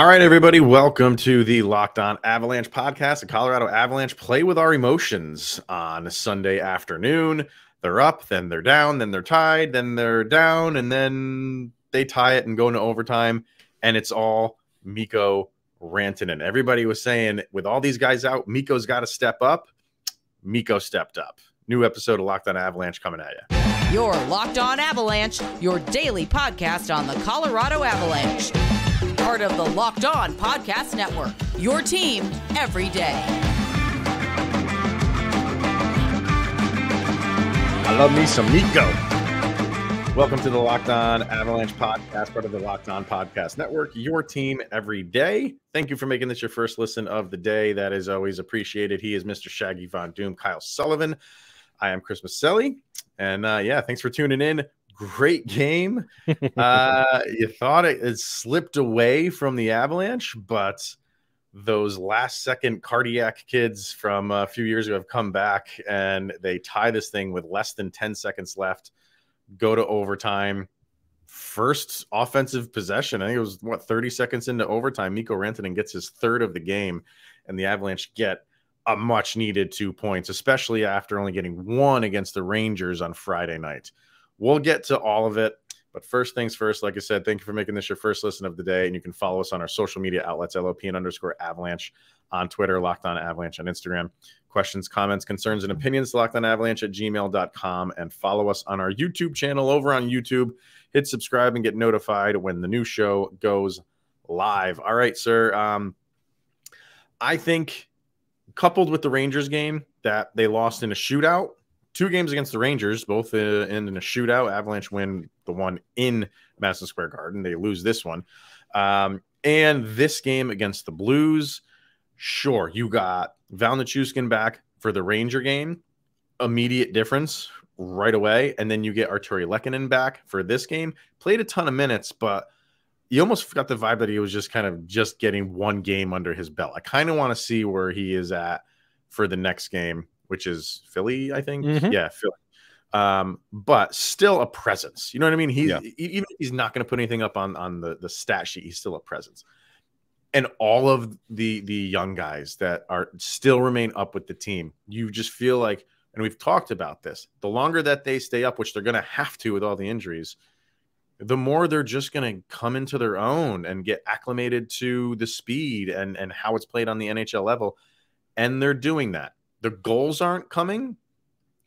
All right, everybody, welcome to the Locked On Avalanche podcast. The Colorado Avalanche play with our emotions on a Sunday afternoon. They're up, then they're down, then they're tied, then they're down, and then they tie it and go into overtime, and it's all Mikko Rantanen. Everybody was saying, with all these guys out, Mikko's got to step up. Mikko stepped up. New episode of Locked On Avalanche coming at you. Your Locked On Avalanche, your daily podcast on the Colorado Avalanche. Part of the Locked On Podcast Network, your team every day. I love me some Mikko. Welcome to the Locked On Avalanche podcast, part of the Locked On Podcast Network, your team every day. Thank you for making this your first listen of the day. That is always appreciated. He is Mr. Shaggy Von Doom, Kyle Sullivan. I am Chris Maselli. And thanks for tuning in. Great game. You thought it slipped away from the Avalanche, but those last-second cardiac kids from a few years ago have come back, and they tie this thing with less than 10 seconds left, go to overtime. First offensive possession, I think it was, 30 seconds into overtime, Mikko Rantanen gets his third of the game, and the Avalanche get a much-needed 2 points, especially after only getting one against the Rangers on Friday night. We'll get to all of it, but first things first, like I said, thank you for making this your first listen of the day, and you can follow us on our social media outlets, LOPN_Avalanche on Twitter, Locked On Avalanche on Instagram. Questions, comments, concerns, and opinions, lockedonavalanche@gmail.com, and follow us on our YouTube channel over on YouTube. Hit subscribe and get notified when the new show goes live. All right, sir. I think coupled with the Rangers game that they lost in a shootout, 2 games against the Rangers, both in a shootout. Avalanche win the one in Madison Square Garden. They lose this one. And this game against the Blues, sure, you got Val Nichushkin back for the Ranger game. Immediate difference right away. And then you get Artturi Lehkonen back for this game. Played a ton of minutes, but you almost got the vibe that he was just kind of just getting one game under his belt. I kind of want to see where he is at for the next game, which is Philly, I think. Mm-hmm. Yeah, Philly. But still a presence. You know what I mean? Even if he's not going to put anything up on the stat sheet, he's still a presence. And all of the young guys that are still remain up with the team, you just feel like, and we've talked about this, the longer that they stay up, which they're going to have to with all the injuries, the more they're just going to come into their own and get acclimated to the speed and how it's played on the NHL level. And they're doing that. The goals aren't coming.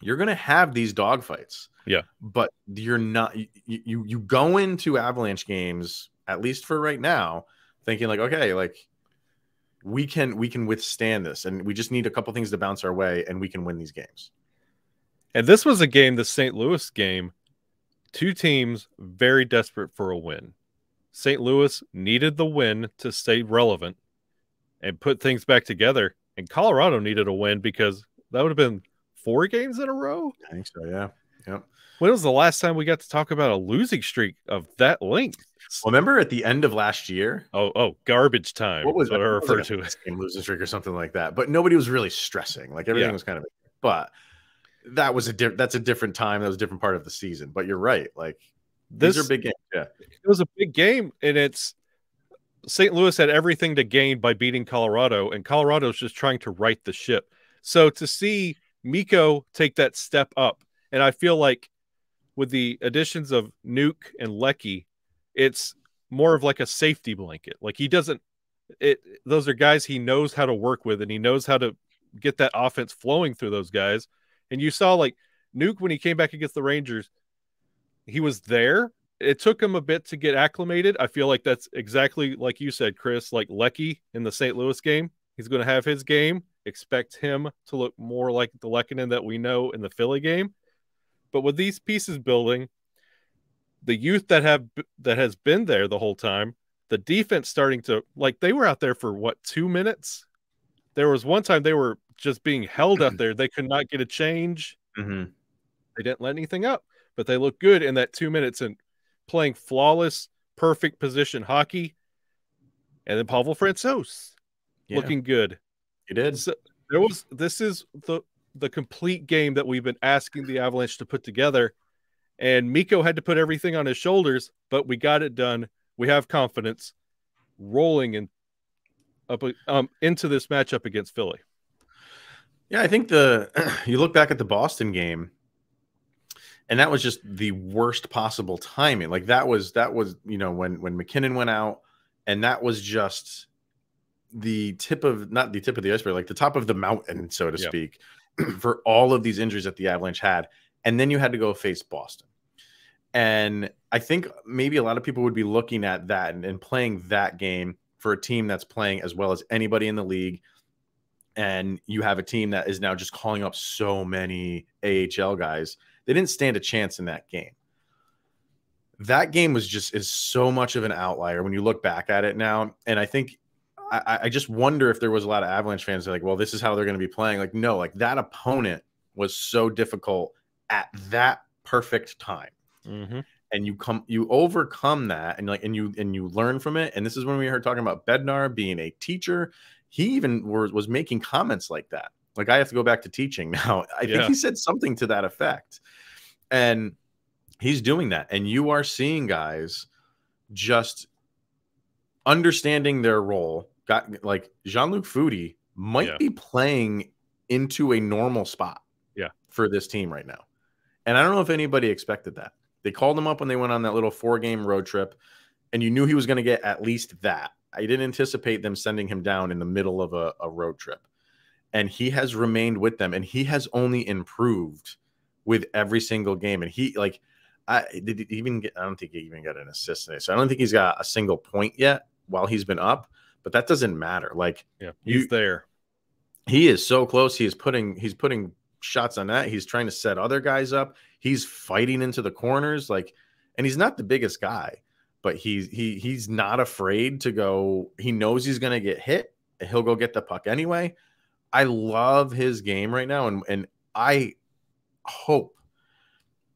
You're going to have these dogfights. Yeah. But you're not, you go into Avalanche games, at least for right now, thinking like, okay, like we can withstand this, and we just need a couple things to bounce our way, and we can win these games. And this was a game, the St. Louis game, 2 teams very desperate for a win. St. Louis needed the win to stay relevant and put things back together. And Colorado needed a win because that would have been 4 games in a row. I think so, yeah. Yep. When was the last time we got to talk about a losing streak of that length? Well, remember at the end of last year? Oh, garbage time. What was what I referred to it? Losing streak or something like that. But nobody was really stressing. Like everything was kind of. But that was that's a different time. That was a different part of the season. But you're right. Like these are big games. Yeah, it was a big game, and it's. St. Louis had everything to gain by beating Colorado, and Colorado's just trying to right the ship. So to see Mikko take that step up, and I feel like with the additions of Nuke and Lecky, it's more of like a safety blanket. Like he doesn't – those are guys he knows how to work with, and he knows how to get that offense flowing through those guys. And you saw like Nuke when he came back against the Rangers, he was there. It took him a bit to get acclimated. I feel like that's exactly like you said, Chris, like Lecky in the St. Louis game. He's going to have his game. Expect him to look more like the Lehkonen that we know in the Philly game. But with these pieces building, the youth that has been there the whole time, the defense starting to, like, they were out there for, 2 minutes? There was one time they were just being held out there. They could not get a change. Mm-hmm. They didn't let anything up, but they looked good in that 2 minutes and playing flawless, perfect position hockey. And then Pavel Francouz looking good. He did. So this is the complete game that we've been asking the Avalanche to put together. And Mikko had to put everything on his shoulders, but we got it done. We have confidence. rolling and up into this matchup against Philly. Yeah, I think you look back at the Boston game, and that was just the worst possible timing. Like that was when McKinnon went out, and that was just not the tip of the iceberg, like the top of the mountain, so to speak, for all of these injuries that the Avalanche had. And then you had to go face Boston. And I think maybe a lot of people would be looking at that and playing that game for a team that's playing as well as anybody in the league. And you have a team that is now just calling up so many AHL guys. They didn't stand a chance in that game. That game is so much of an outlier when you look back at it now. And I think I just wonder if there was a lot of Avalanche fans that are like, well, this is how they're going to be playing. Like, no, like that opponent was so difficult at that perfect time. Mm-hmm. And you overcome that, and you learn from it. And this is when we heard talking about Bednar being a teacher. He even was making comments like that. Like, I have to go back to teaching now. I think he said something to that effect. And he's doing that. And you are seeing guys just understanding their role. Like Jean-Luc Foudy might be playing into a normal spot for this team right now. And I don't know if anybody expected that. They called him up when they went on that little 4-game road trip, and you knew he was going to get at least that. I didn't anticipate them sending him down in the middle of a road trip. And he has remained with them, and he has only improved with every single game. And I don't think he even got an assist today. So I don't think he's got a single point yet while he's been up, but that doesn't matter. Like, he's there. He is so close. He's putting shots on that. He's trying to set other guys up. He's fighting into the corners. Like, and he's not the biggest guy, but he's not afraid to go. He knows he's going to get hit, and he'll go get the puck anyway. I love his game right now. And I hope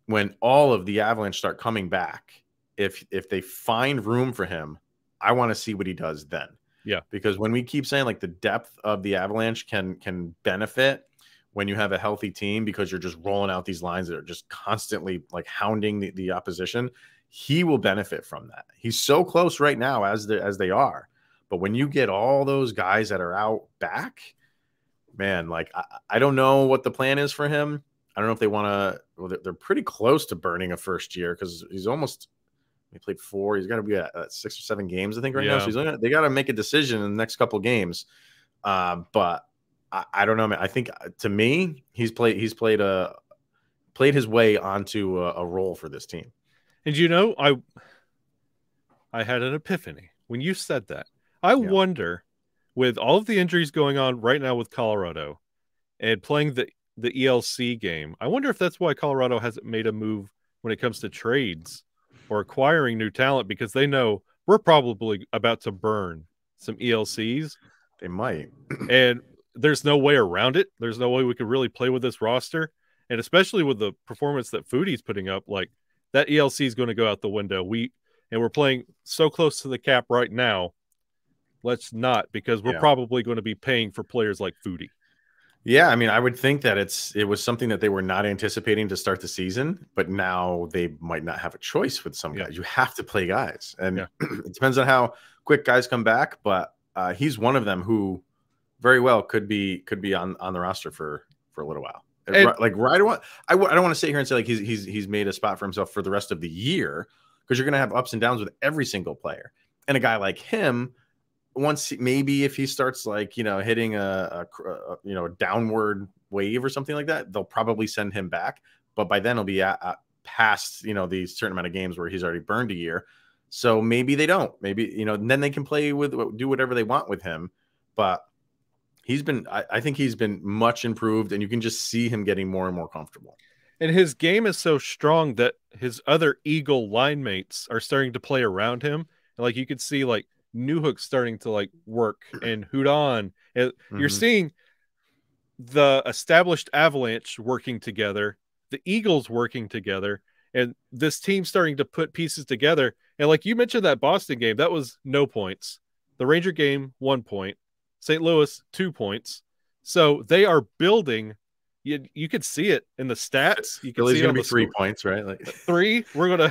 when all of the Avalanche start coming back, if they find room for him, I want to see what he does then. Yeah. Because when we keep saying like the depth of the Avalanche can benefit when you have a healthy team, because you're just rolling out these lines that are just constantly like hounding the opposition, he will benefit from that. He's so close right now as they are. But when you get all those guys that are out back, man, like I don't know what the plan is for him. I don't know if they want to. Well, they're pretty close to burning a first year because he played 4. He's got to be at 6 or 7 games, I think, right now. So they got to make a decision in the next couple games. But I don't know, man. I think to me, he's played his way onto a role for this team. And I had an epiphany when you said that. I wonder, with all of the injuries going on right now with Colorado and playing the ELC game, I wonder if that's why Colorado hasn't made a move when it comes to trades or acquiring new talent, because they know we're probably about to burn some ELCs. They might. And there's no way around it. There's no way we could really play with this roster. And especially with the performance that Foodie's putting up, like that ELC is going to go out the window. We're playing so close to the cap right now. Let's not, because we're probably going to be paying for players like Foodie. Yeah, I mean, I would think that it was something that they were not anticipating to start the season, but now they might not have a choice with some guys. You have to play guys, and it depends on how quick guys come back. But he's one of them who very well could be on the roster for a little while. I don't want to sit here and say like he's made a spot for himself for the rest of the year, because you're going to have ups and downs with every single player. And a guy like him, maybe if he starts hitting a downward wave or something like that, they'll probably send him back. But by then he'll be past the certain amount of games where he's already burned a year. So maybe they don't. Maybe then they can do whatever they want with him. But I think he's been much improved, and you can just see him getting more and more comfortable. And his game is so strong that his other Eagle line mates are starting to play around him. And like you could see like Newhook starting to work, and Hudon. You're seeing the established Avalanche working together, the Eagles working together, and this team starting to put pieces together. And like you mentioned, that Boston game, that was no points. The Ranger game, 1 point. St. Louis, 2 points. So they are building. You could see it in the stats. You can see going to be 3 points, right? Like 3. We're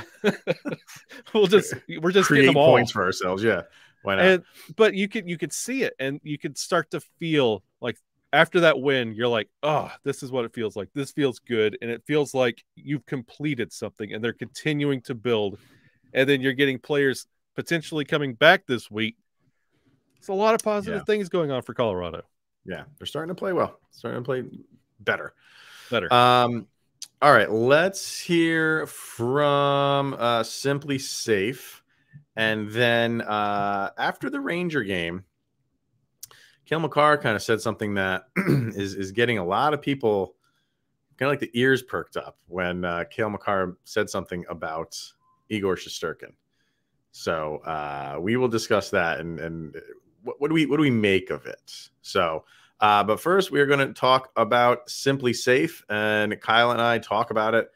just create getting them all points for ourselves. Yeah. Why not? But you could see it, and you could start to feel like after that win, you're like, oh, this is what it feels like. This feels good, and it feels like you've completed something, and they're continuing to build, and then you're getting players potentially coming back this week. It's a lot of positive things going on for Colorado. Yeah, they're starting to play well. Starting to play better. All right, let's hear from Simply Safe. And then after the Ranger game, Cale Makar kind of said something that is getting a lot of people kind of like the ears perked up when Cale Makar said something about Igor Shesterkin. So we will discuss that and what do we make of it? So, but first we are going to talk about Simply Safe, and Kyle and I talk about it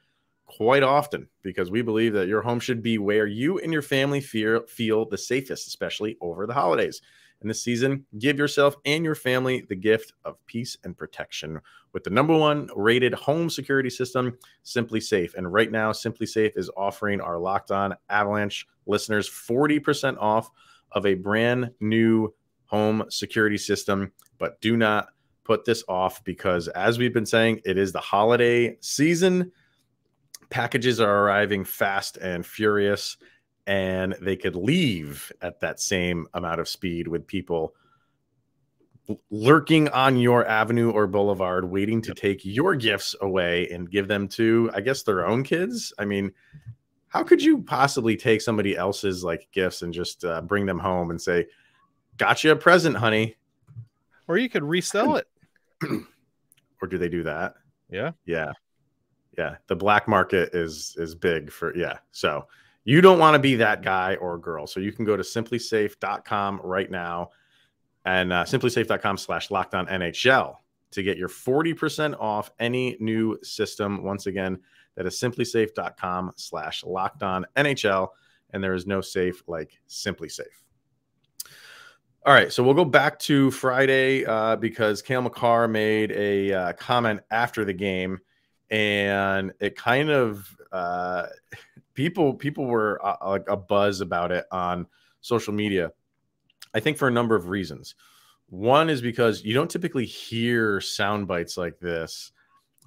quite often because we believe that your home should be where you and your family feel the safest, especially over the holidays. And this season, give yourself and your family the gift of peace and protection with the #1 rated home security system, Simply Safe. And right now, Simply Safe is offering our Locked On Avalanche listeners 40% off of a brand new home security system. But do not put this off because, as we've been saying, it is the holiday season. Packages are arriving fast and furious, and they could leave at that same amount of speed with people lurking on your avenue or boulevard, waiting to take your gifts away and give them to, I guess, their own kids. I mean, how could you possibly take somebody else's like gifts and just bring them home and say, got you a present, honey? Or you could resell it. Or do they do that? Yeah. Yeah, the black market is big for, so you don't want to be that guy or girl. So you can go to simplysafe.com right now and simplysafe.com/LockedOnNHL to get your 40% off any new system. Once again, that is simplysafe.com/LockedOnNHL, and there is no safe like Simply Safe. All right, so we'll go back to Friday because Cale Makar made a comment after the game. And it kind of people were like a buzz about it on social media. I think for a number of reasons. One is because you don't typically hear sound bites like this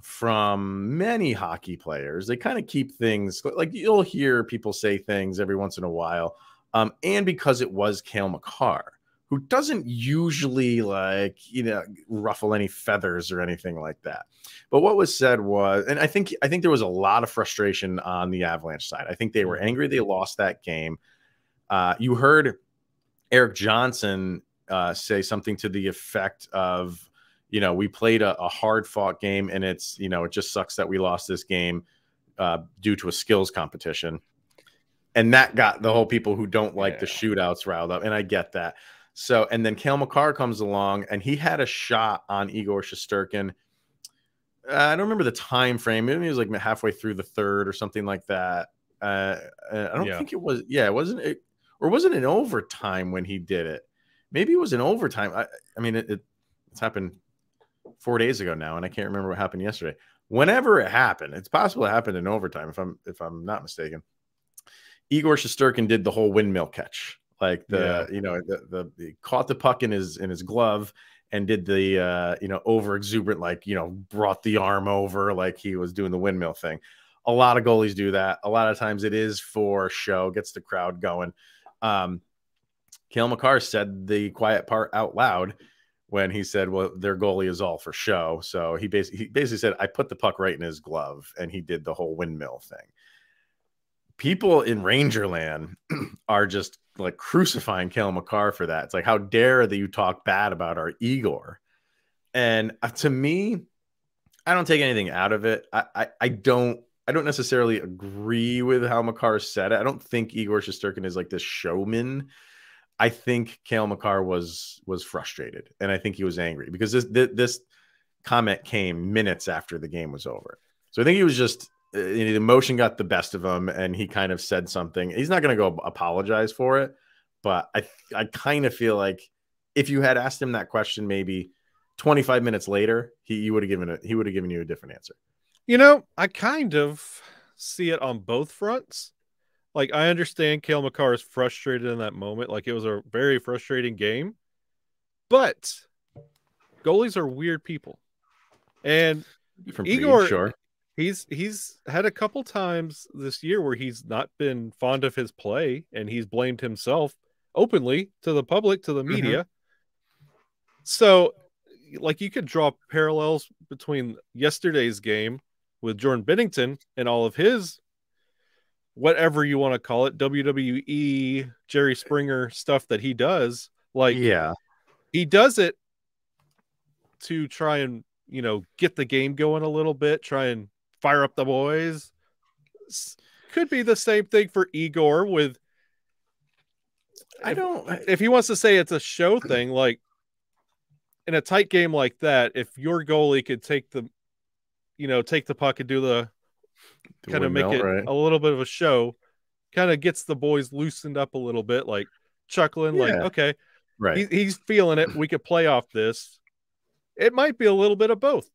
from many hockey players. They kind of keep things like you'll hear people say things every once in a while. And because it was Cale Makar, who doesn't usually ruffle any feathers or anything like that. But what was said was, and I think there was a lot of frustration on the Avalanche side. I think they were angry they lost that game. You heard Eric Johnson say something to the effect of, we played a hard-fought game, and it's, it just sucks that we lost this game due to a skills competition. And that got the whole people who don't like the shootouts riled up, and I get that. So, and then Cale Makar comes along, and he had a shot on Igor Shesterkin. I don't remember the time frame. Maybe it was like halfway through the third or something like that. I don't think it was. Yeah, it wasn't. Or was it in overtime when he did it? Maybe it was in overtime. I mean, it's happened 4 days ago now, and I can't remember what happened yesterday. Whenever it happened, it's possible it happened in overtime. If I'm not mistaken, Igor Shesterkin did the whole windmill catch. Like he caught the puck in his glove and did the over exuberant, brought the arm over like he was doing the windmill thing. A lot of goalies do that. A lot of times it is for show, gets the crowd going. Cale Makar said the quiet part out loud when he said, well, their goalie is all for show. So he basically said, I put the puck right in his glove, and he did the whole windmill thing. People in Rangerland are just like crucifying Cale Makar for that. It's like, how dare that you talk bad about our Igor? And to me, I don't take anything out of it. I don't necessarily agree with how Makar said it. I don't think Igor Shesterkin is like this showman. I think Cale Makar was frustrated, and I think he was angry because this comment came minutes after the game was over. So I think he was just the emotion got the best of him, and he kind of said something. He's not going to go apologize for it, but I kind of feel like if you had asked him that question maybe 25 minutes later, he would have given you a different answer. I kind of see it on both fronts. Like, I understand Cale Makar is frustrated in that moment. Like, it was a very frustrating game. But goalies are weird people. And Different breed, Igor, sure. he's had a couple times this year where he's not been fond of his play, and he's blamed himself openly to the public, to the media. So, like, you could draw parallels between yesterday's game with Jordan Binnington and all of his, whatever you want to call it, WWE, Jerry Springer stuff that he does. Like, he does it to try and, get the game going a little bit, try and fire up the boys. Could be the same thing for Igor with, if he wants to say it's a show thing, like, in a tight game like that, if your goalie could take the puck and do the kind of make it a little bit of a show, kind of gets the boys loosened up a little bit, like chuckling, like, okay, he's feeling it. We could play off this. It might be a little bit of both.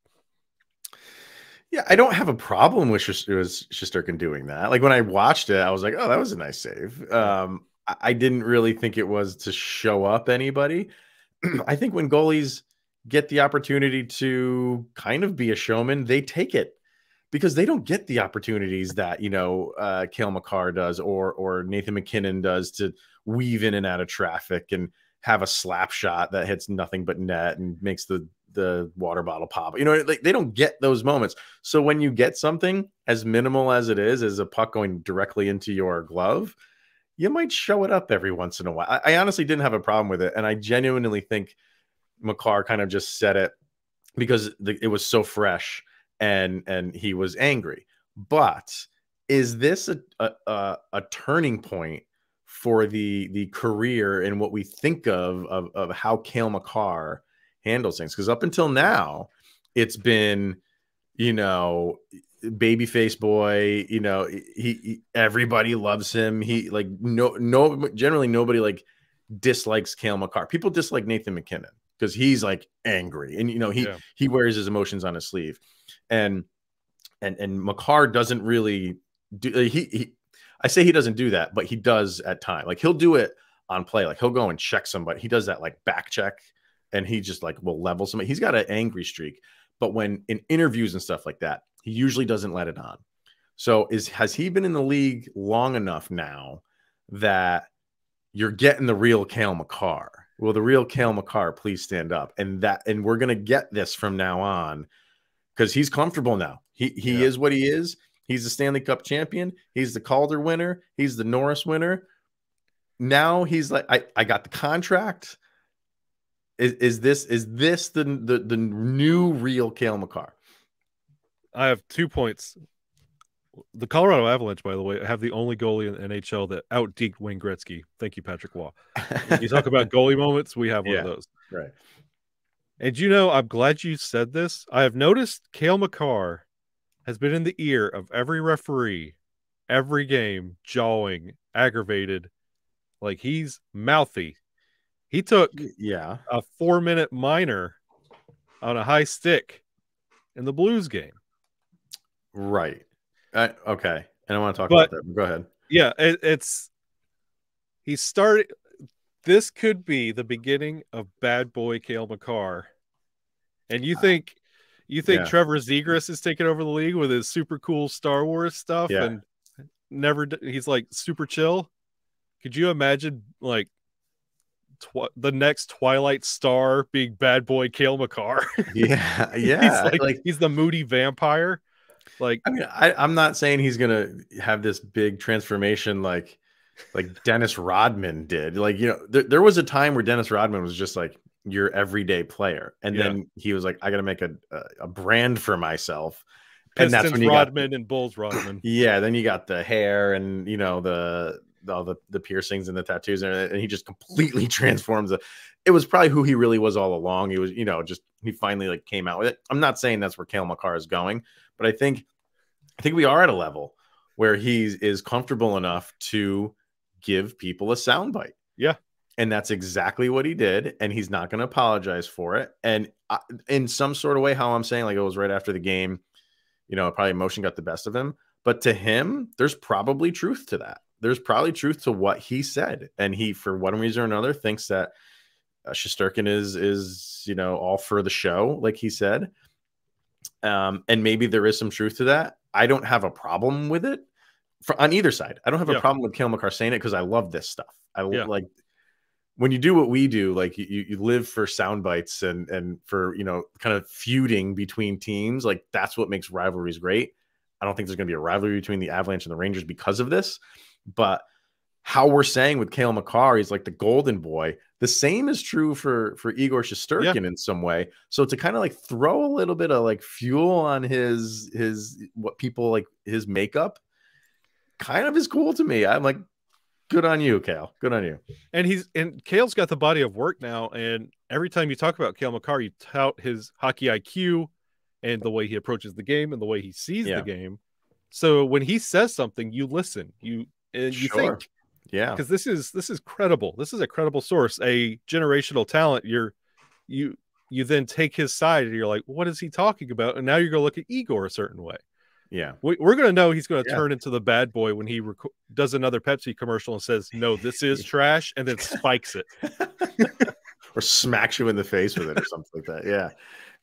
Yeah, I don't have a problem with Shesterkin doing that. Like, when I watched it, I was like, oh, that was a nice save. I didn't really think it was to show up anybody. I think when goalies get the opportunity to kind of be a showman, they take it, because they don't get the opportunities that, Cale Makar does or Nathan MacKinnon does, to weave in and out of traffic and have a slap shot that hits nothing but net and makes the water bottle pop. Like, they don't get those moments. So when you get something as minimal as it is, as a puck going directly into your glove, you might show it up every once in a while. I honestly didn't have a problem with it. And I genuinely think Makar kind of just said it because it was so fresh and he was angry. But is this a turning point for the career and what we think of how Cale Makar handles things? Because up until now, it's been, babyface boy, he everybody loves him. He, like, generally nobody, like, dislikes Cale Makar. People dislike Nathan MacKinnon because he's, like, angry, and he wears his emotions on his sleeve, and Makar doesn't really do. I say he doesn't do that, but he does at times. Like, he'll do it on play. Like, he'll go and check somebody. He does that, like, back check, and he just, like, will level somebody. He's got an angry streak, but when in interviews and stuff like that, he usually doesn't let it on. So has he been in the league long enough now that you're getting the real Cale Makar? Will the real Cale Makar please stand up? And we're going to get this from now on, because he's comfortable now. He is what he is. He's the Stanley Cup champion. He's the Calder winner. He's the Norris winner. Now he's like, I got the contract. Is this the new real Cale Makar? I have 2 points. The Colorado Avalanche, by the way, have the only goalie in the NHL that out-deked Wayne Gretzky. Thank you, Patrick Waugh. You talk about goalie moments, we have one of those. Right. And I'm glad you said this. I have noticed Cale Makar has been in the ear of every referee, every game, jawing, aggravated. Like, he's mouthy. He took a 4-minute minor on a high stick in the Blues game. Right. Okay. And I want to talk about that. Go ahead. Yeah, he started. This could be the beginning of bad boy Cale Makar. And you think Trevor Zegras is taking over the league with his super cool Star Wars stuff and he's like super chill? Could you imagine, like, the next Twilight star being bad boy Cale Makar? Yeah. He's the moody vampire. Like, I mean, I'm not saying he's gonna have this big transformation like Dennis Rodman did. Like, there was a time where Dennis Rodman was just like your everyday player, and then he was like, I got to make a brand for myself. Pistons, and that's when you Rodman and Bulls Rodman. Yeah, then you got the hair and all the piercings and the tattoos, and he just completely transforms it. It was probably who he really was all along. He was, he finally, like, came out with it. I'm not saying that's where Cale Makar is going, but I think we are at a level where he is comfortable enough to give people a soundbite. Yeah. And that's exactly what he did. And he's not going to apologize for it. And in some sort of way, how I'm saying, like, it was right after the game, probably emotion got the best of him. But to him, there's probably truth to that. there's probably truth to what he said. And he, for one reason or another, thinks that Shesterkin is, you know, all for the show, like he said. And maybe there is some truth to that. I don't have a problem with it on either side. I don't have a problem with Cale Makar saying it because I love this stuff. I like when you do what we do, like you live for sound bites and for, you know, kind of feuding between teams. Like that's what makes rivalries great. I don't think there's going to be a rivalry between the Avalanche and the Rangers because of this, but how we're saying with Cale Makar, he's like the golden boy. The same is true for Igor Shesterkin in some way. So to kind of like throw a little bit of like fuel on his what people like his makeup kind of is cool to me. I'm like, good on you, Cale. Good on you. And Cale's got the body of work now. And every time you talk about Cale Makar, you tout his hockey IQ and the way he approaches the game and the way he sees the game. So when he says something, you listen, you think. Yeah, because this is credible. This is a credible source, a generational talent. You then take his side and you're like, what is he talking about? And now you're going to look at Igor a certain way. Yeah, we're going to know he's going to turn into the bad boy when he does another Pepsi commercial and says, no, this is trash, and then spikes it. Or smacks you in the face with it or something like that. Yeah.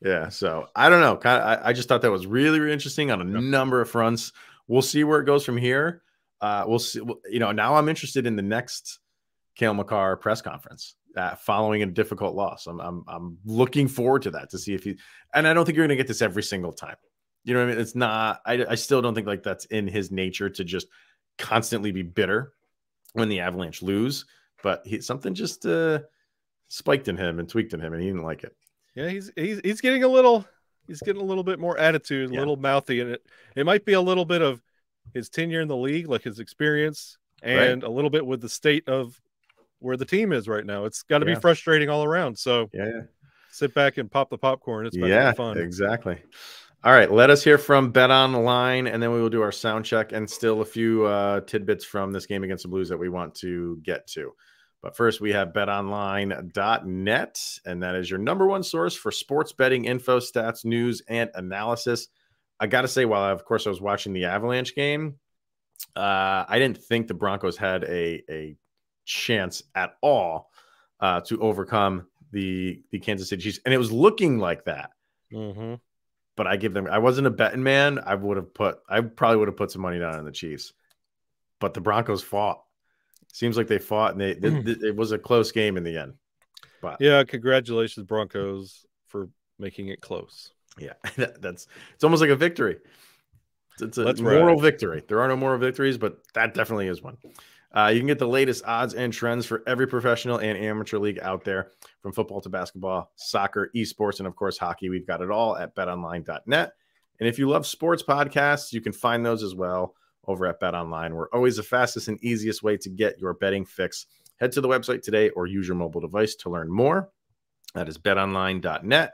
Yeah. So I don't know. I just thought that was really, really interesting on a number of fronts. We'll see where it goes from here. We'll see. You know, now I'm interested in the next Cale Makar press conference following a difficult loss. I'm looking forward to that to see if he. And I don't think you're going to get this every single time. You know what I mean? It's not. I still don't think like that's in his nature to just constantly be bitter when the Avalanche lose. But something just spiked in him and tweaked in him, and he didn't like it. Yeah, he's getting a little. He's getting a little bit more attitude, a little mouthy, and it might be a little bit of his tenure in the league, like his experience, and a little bit with the state of where the team is right now. It's got to be frustrating all around. So sit back and pop the popcorn. It's about to be fun. Exactly. All right, let us hear from Bet Online, and then we will do our sound check and still a few tidbits from this game against the Blues that we want to get to. But first, we have betonline.net, and that is your number one source for sports betting info, stats, news, and analysis. I got to say, while I was watching the Avalanche game, I didn't think the Broncos had a chance at all to overcome the Kansas City Chiefs, and it was looking like that. Mm-hmm. But I wasn't a betting man. I probably would have put some money down on the Chiefs, but the Broncos fought. Seems like they fought, and it was a close game in the end. But yeah, congratulations, Broncos, for making it close. Yeah, it's almost like a victory. It's a moral victory. There are no moral victories, but that definitely is one. You can get the latest odds and trends for every professional and amateur league out there, from football to basketball, soccer, esports, and of course hockey. We've got it all at betonline.net. And if you love sports podcasts, you can find those as well over at BetOnline. We're always the fastest and easiest way to get your betting fix. Head to the website today or use your mobile device to learn more. That is betonline.net,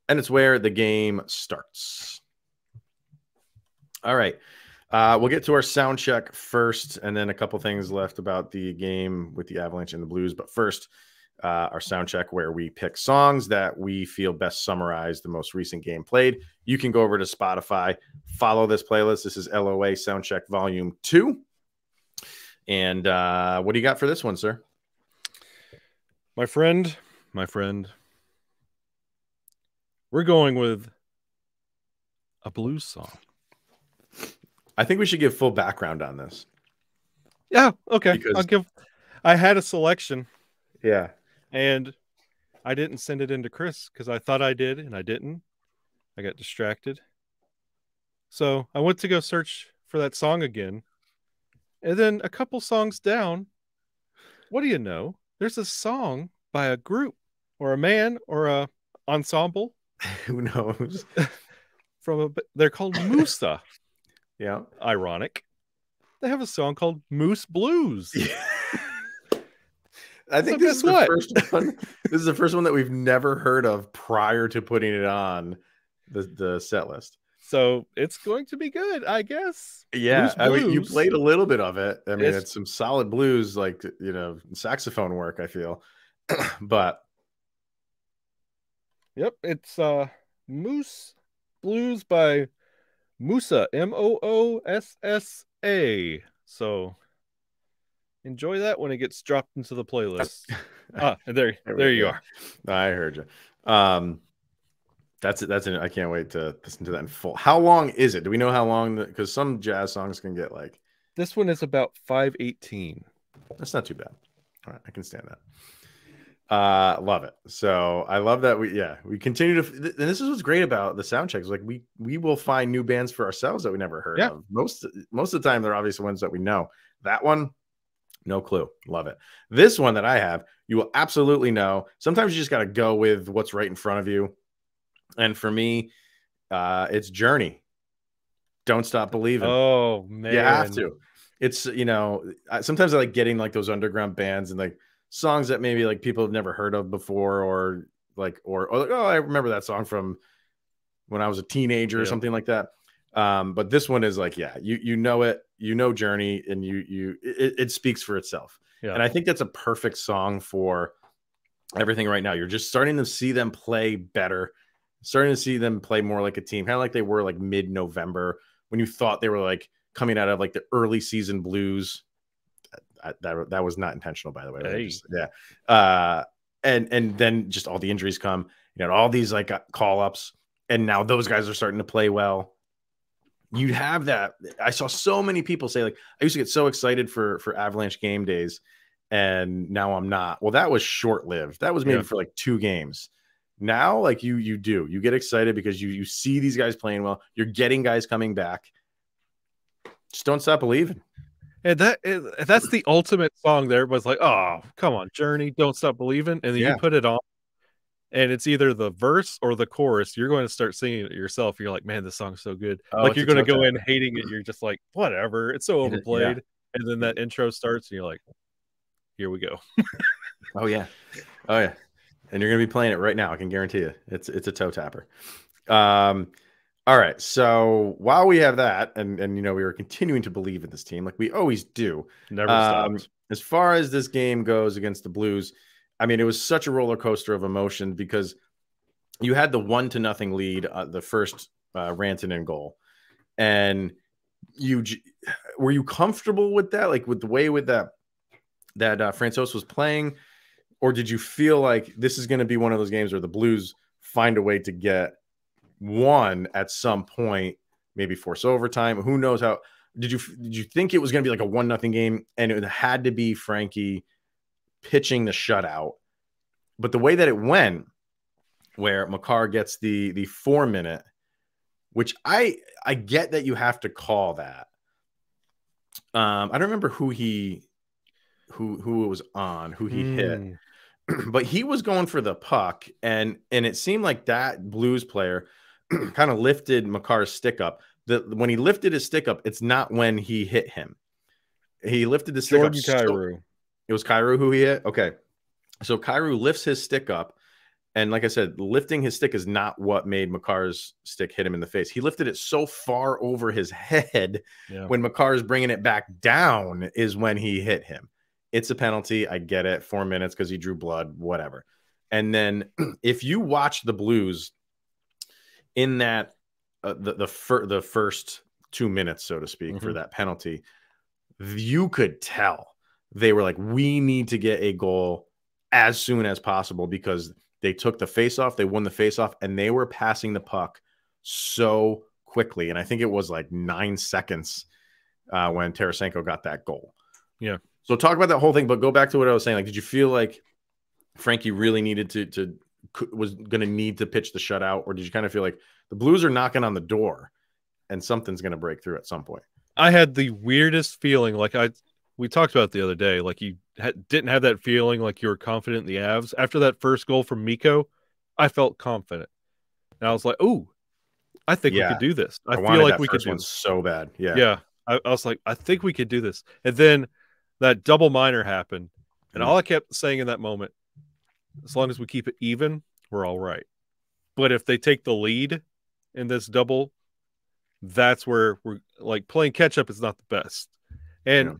and it's where the game starts. All right. We'll get to our sound check first, and then a couple things left about the game with the Avalanche and the Blues. But first, our sound check, where we pick songs that we feel best summarize the most recent game played. You can go over to Spotify, follow this playlist. This is LOA Sound Check Volume 2. And what do you got for this one, sir? My friend, we're going with a blues song. I think we should give full background on this. Yeah, okay. I had a selection. Yeah. And I didn't send it in to Chris because I thought I did, and I didn't. I got distracted. So I went to go search for that song again. And then a couple songs down, what do you know? There's a song by a group or a man or a ensemble. Who knows? They're called Musa. Yeah. Ironic. They have a song called Moose Blues. Yeah. I think this is the first one. This is the first one that we've never heard of prior to putting it on the set list. So it's going to be good, I guess. Yeah. I mean, you played a little bit of it. I mean, it's some solid blues, like, saxophone work, I feel. But yep, it's Moose Blues by Moosa, Moossa. So enjoy that when it gets dropped into the playlist. And there you are. I heard you. That's it. I can't wait to listen to that in full. How long is it? Do we know how long? Because some jazz songs can get like. This one is about 5:18. That's not too bad. All right, I can stand that. Love it. So I love that we continue to. And this is what's great about the sound checks. Like we will find new bands for ourselves that we never heard of. Most of the time, they're obviously ones that we know. That one, no clue. Love it. This one that I have, you will absolutely know. Sometimes you just got to go with what's right in front of you. And for me, it's Journey. Don't Stop Believing. Oh, man. You have to. It's, sometimes I like getting like those underground bands and like songs that maybe like people have never heard of before or like, oh, I remember that song from when I was a teenager or something like that. But this one is like, you know it, Journey, and it speaks for itself. Yeah. And I think that's a perfect song for everything right now. You're just starting to see them play better, starting to see them play more like a team, kind of like they were like mid-November when you thought they were like coming out of like the early season blues. That was not intentional, by the way. Hey. And then just all the injuries come, all these like call-ups, and now those guys are starting to play well. You'd have that. I saw so many people say, like, I used to get so excited for Avalanche game days, and now I'm not. Well, that was short-lived. That was maybe for like 2 games. Now, like you get excited because you see these guys playing well. You're getting guys coming back. Just don't stop believing. And that's the ultimate song there. Was like, oh, come on, Journey, Don't Stop Believing. And then you put it on, and it's either the verse or the chorus. You're going to start singing it yourself. You're like, man, this song's so good. Like you're going to go in hating it. You're just like, whatever. It's so overplayed. Yeah. And then that intro starts, and you're like, here we go. Oh yeah. And you're going to be playing it right now. I can guarantee you. It's a toe tapper. All right. So while we have that, and we were continuing to believe in this team, like we always do. Never stops. As far as this game goes against the Blues, I mean, it was such a roller coaster of emotion because you had the 1-0 lead, the first Rantanen goal, and were you comfortable with that? Like with the way that Francouz was playing, or did you feel like this is going to be one of those games where the Blues find a way to get one at some point, maybe force overtime? Who knows how? Did you think it was going to be like a 1-0 game and it had to be Frankie pitching the shutout? But the way that it went, where Makar gets the 4-minute, which I get that you have to call that. I don't remember who it was on, who he hit, but he was going for the puck, and it seemed like that Blues player kind of lifted Makar's stick up. When he lifted his stick up, it's not when he hit him. He lifted the stick up. Kyrou. It was Kyrou who he hit? Okay. So Kyrou lifts his stick up, and like I said, lifting his stick is not what made Makar's stick hit him in the face. He lifted it so far over his head when Makar's bringing it back down is when he hit him. It's a penalty. I get it. 4 minutes because he drew blood, whatever. And then if you watch the Blues in that the first 2 minutes, so to speak, for that penalty, you could tell they were like, we need to get a goal as soon as possible because they took the face-off, they won the face-off, and they were passing the puck so quickly. And I think it was like 9 seconds when Tarasenko got that goal. Yeah. So talk about that whole thing, but go back to what I was saying. Like, did you feel like Frankie really needed was going to need to pitch the shutout, or did you kind of feel like the Blues are knocking on the door and something's going to break through at some point? I had the weirdest feeling, like we talked about it the other day, like you didn't have that feeling like you were confident in the Avs. After that first goal from Mikko, I felt confident. And I was like, oh, I think we could do this. I feel like we could do this so bad. Yeah. Yeah. I was like, I think we could do this. And then that double minor happened. And all I kept saying in that moment, as long as we keep it even, we're all right. But if they take the lead in this double, that's where we're like playing catch up is not the best. And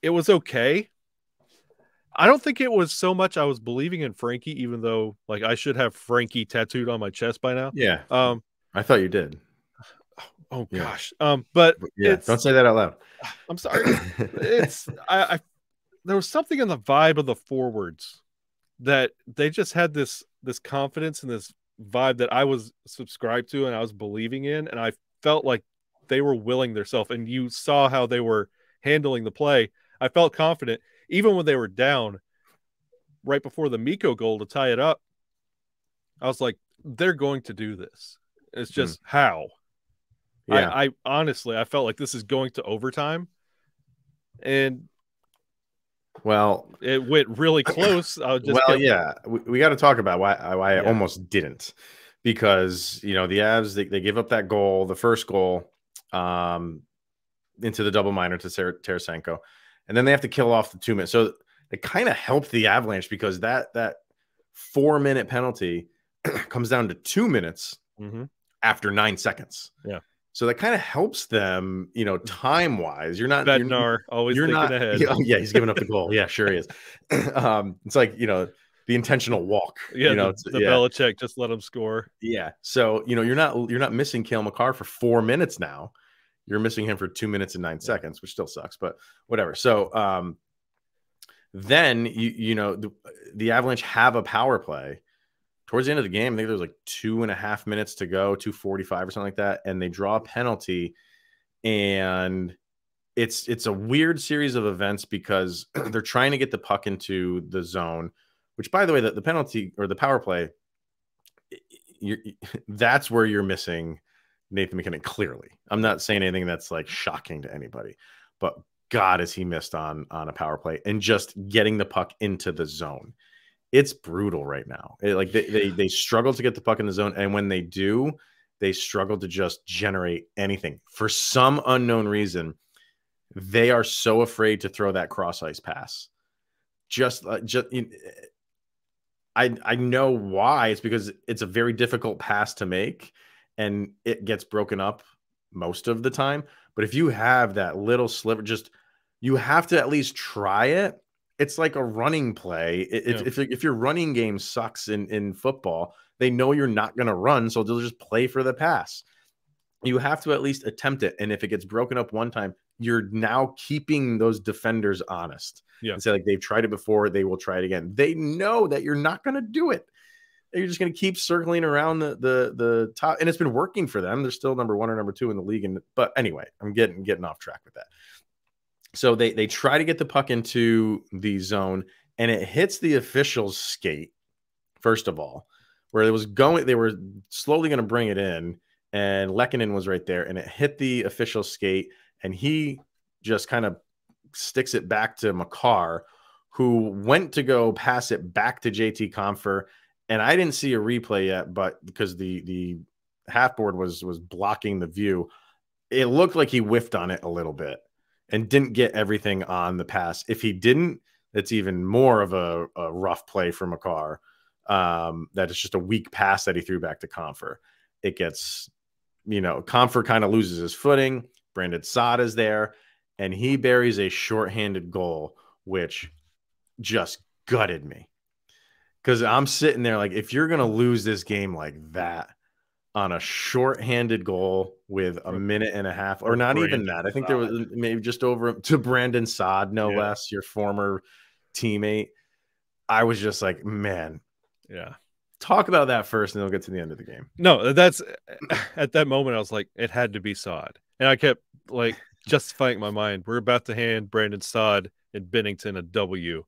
it was okay. I don't think it was so much I was believing in Frankie, even though like I should have Frankie tattooed on my chest by now. Yeah. I thought you did. Oh gosh. But don't say that out loud. I'm sorry. there was something in the vibe of the forwards that they just had this confidence and this vibe that I was subscribed to and I was believing in, and I felt like they were willing themselves, and you saw how they were handling the play. I felt confident even when they were down right before the Mikko goal to tie it up. I was like, they're going to do this. It's just how. Yeah. I honestly, I felt like this is going to overtime, and well, it went really close. We got to talk about why I almost didn't, because the Avs they give up that goal, the first goal, into the double minor to Tarasenko, and then they have to kill off the 2 minutes. So it kind of helped the Avalanche, because that 4-minute penalty comes down to 2 minutes after 9 seconds. Yeah. So that kind of helps them, time wise. Bednar always thinking ahead. Yeah, he's giving up the goal. Yeah, sure he is. It's like, the intentional walk. Yeah, the Belichick, just let him score. Yeah. So, you're not missing Cale Makar for 4 minutes now. You're missing him for 2 minutes and 9 seconds, which still sucks, but whatever. So then the Avalanche have a power play towards the end of the game. I think there's like 2.5 minutes to go, 2:45 or something like that, and they draw a penalty. And it's a weird series of events, because they're trying to get the puck into the zone, which, by the way, the penalty or the power play, that's where you're missing Nathan McKinnon. Clearly, I'm not saying anything that's like shocking to anybody, but God, is he missed on a power play and just getting the puck into the zone. It's brutal right now. They struggle to get the puck in the zone, and when they do, they struggle to just generate anything. For some unknown reason, they are so afraid to throw that cross ice pass. I know why. It's because it's a very difficult pass to make, and it gets broken up most of the time. But if you have that little sliver, you have to at least try it. It's like a running play. If your running game sucks in football, they know you're not going to run, so they'll just play for the pass. You have to at least attempt it. And if it gets broken up one time, you're now keeping those defenders honest. Yeah. And say, like, they've tried it before, they will try it again. They know that you're not going to do it. You're just going to keep circling around the top, and it's been working for them. They're still number 1 or number 2 in the league. But anyway, I'm getting off track with that. So they try to get the puck into the zone, and it hits the official's skate, first of all, where it was going. They were slowly going to bring it in, and Lehkonen was right there, and it hit the official's skate, and he just kind of sticks it back to Makar, who went to go pass it back to JT Compher. And I didn't see a replay yet, but because the half board was blocking the view, it looked like he whiffed on it a little bit and didn't get everything on the pass. If he didn't, it's even more of a rough play for Makar. That is just a weak pass that he threw back to Compher. It gets, Compher kind of loses his footing. Brandon Saad is there, and he buries a shorthanded goal, which just gutted me. Because I'm sitting there like, if you're going to lose this game like that on a shorthanded goal with a minute and a half, or not even that, I think there was maybe just over to Brandon Saad, no less, your former teammate. I was just like, man, talk about that first, and then we'll get to the end of the game. No, that's at that moment I was like, it had to be Saad, and I kept like justifying my mind. We're about to hand Brandon Saad and Binnington a W.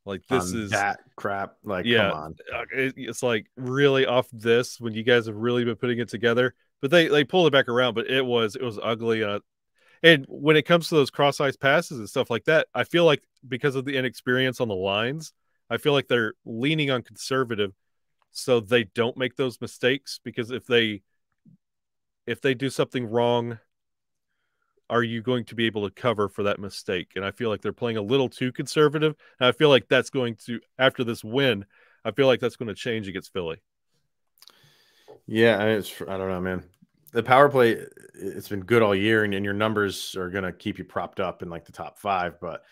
Like, this is that crap. Like, come on. It's like really off this when you guys have really been putting it together. But they pulled it back around, but it was ugly. And when it comes to those cross ice passes and stuff like that, I feel like because of the inexperience on the lines, I feel like they're leaning on conservative so they don't make those mistakes. Because if they do something wrong, are you going to be able to cover for that mistake? And I feel like they're playing a little too conservative. And I feel like that's going to, after this win, I feel like that's going to change against Philly. Yeah, I don't know, man. The power play, it's been good all year, and your numbers are going to keep you propped up in like the top 5, but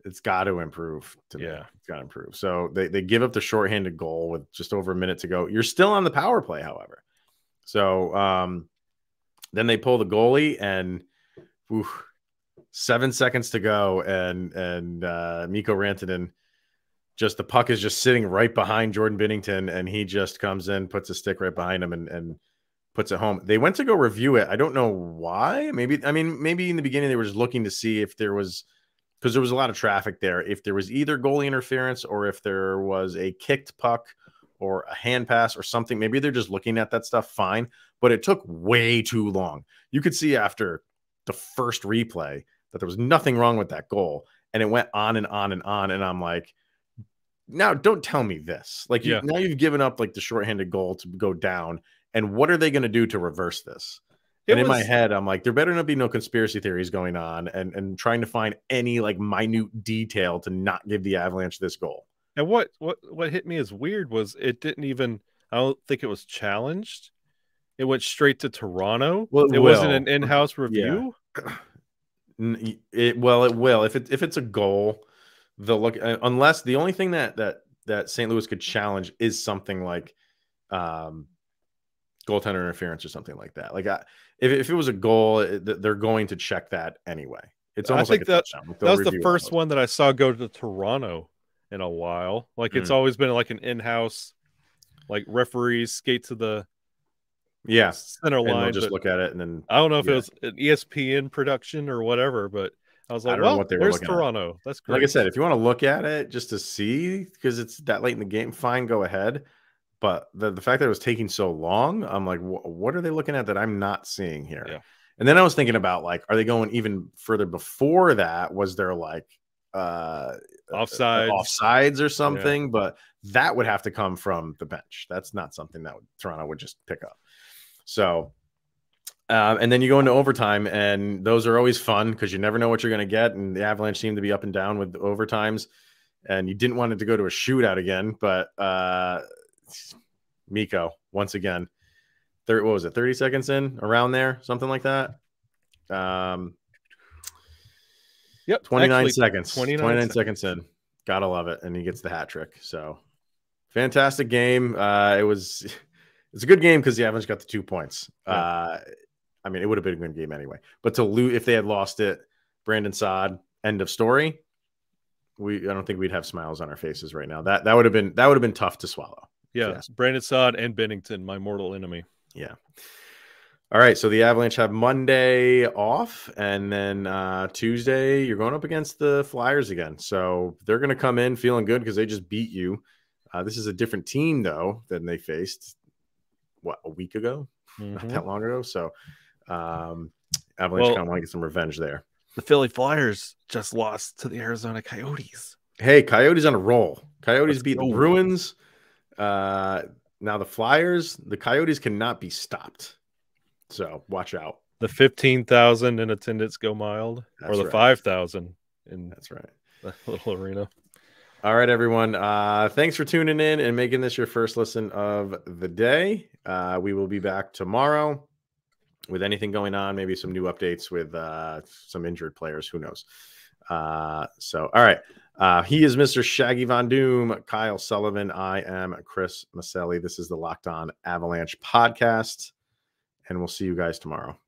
it's got to improve. It's got to improve. So they give up the shorthanded goal with just over a minute to go. You're still on the power play, however. So then they pull the goalie, and 7 seconds to go, and Mikko Rantanen, just the puck is just sitting right behind Jordan Binnington, and he just comes in, puts a stick right behind him, and puts it home. They went to go review it. I don't know why. Maybe in the beginning they were just looking to see if there was, because there was a lot of traffic there, if there was either goalie interference or if there was a kicked puck or a hand pass or something. Maybe they're just looking at that stuff. Fine. But it took way too long. You could see after the first replay that there was nothing wrong with that goal. And it went on and on and on. And I'm like, now don't tell me this. Like, now you've given up like the shorthanded goal to go down. And what are they going to do to reverse this? And in my head, I'm like, there better not be no conspiracy theories going on and trying to find any like minute detail to not give the Avalanche this goal. And what hit me as weird was it didn't even, I don't think it was challenged. It went straight to Toronto. Well, it wasn't an in-house review. Yeah. It will. If it's a goal, they'll look, unless the only thing that St. Louis could challenge is something like goaltender interference or something like that. Like if it was a goal, they're going to check that anyway. It's almost like a touchdown. That was the first one that I saw go to Toronto in a while. Like it's always been like an in-house, like referees skate to the center line. And just look at it, and then I don't know if it was an ESPN production or whatever, but I was like, well, there's Toronto. That's great. Like I said, if you want to look at it just to see, because it's that late in the game, fine, go ahead. But the fact that it was taking so long, I'm like, what are they looking at that I'm not seeing here? Yeah. And then I was thinking about, like, are they going even further before that? Was there like offsides or something? Yeah. But that would have to come from the bench. That's not something that Toronto would just pick up. So, and then you go into overtime, and those are always fun because you never know what you're going to get. And the Avalanche seem to be up and down with overtimes, and you didn't want it to go to a shootout again. But Mikko, once again, what was it, 30 seconds in, around there, something like that? Yep, 29 seconds. 29 seconds in. Gotta love it. And he gets the hat trick. So fantastic game. It's a good game because the Avalanche got the 2 points. Yeah. I mean, it would have been a good game anyway. But to lose, if they had lost it, Brandon Saad, end of story. I don't think we'd have smiles on our faces right now. That would have been tough to swallow. Yeah, Brandon Saad and Binnington, my mortal enemy. Yeah. All right, so the Avalanche have Monday off, and then Tuesday you're going up against the Flyers again. So they're going to come in feeling good because they just beat you. This is a different team, though, than they faced, a week ago? Not that long ago. So Avalanche kind of want to get some revenge there. The Philly Flyers just lost to the Arizona Coyotes. Hey, Coyotes on a roll. Coyotes beat the Bruins. Now the Flyers, the Coyotes cannot be stopped. So watch out. The 15,000 in attendance go mild, or the 5,000 in that's right, the little arena. All right, everyone. Thanks for tuning in and making this your first listen of the day. We will be back tomorrow with anything going on, maybe some new updates with some injured players. Who knows? So, all right. He is Mr. Shaggy Von Doom, Kyle Sullivan. I am Chris Maselli. This is the Locked On Avalanche podcast, and we'll see you guys tomorrow.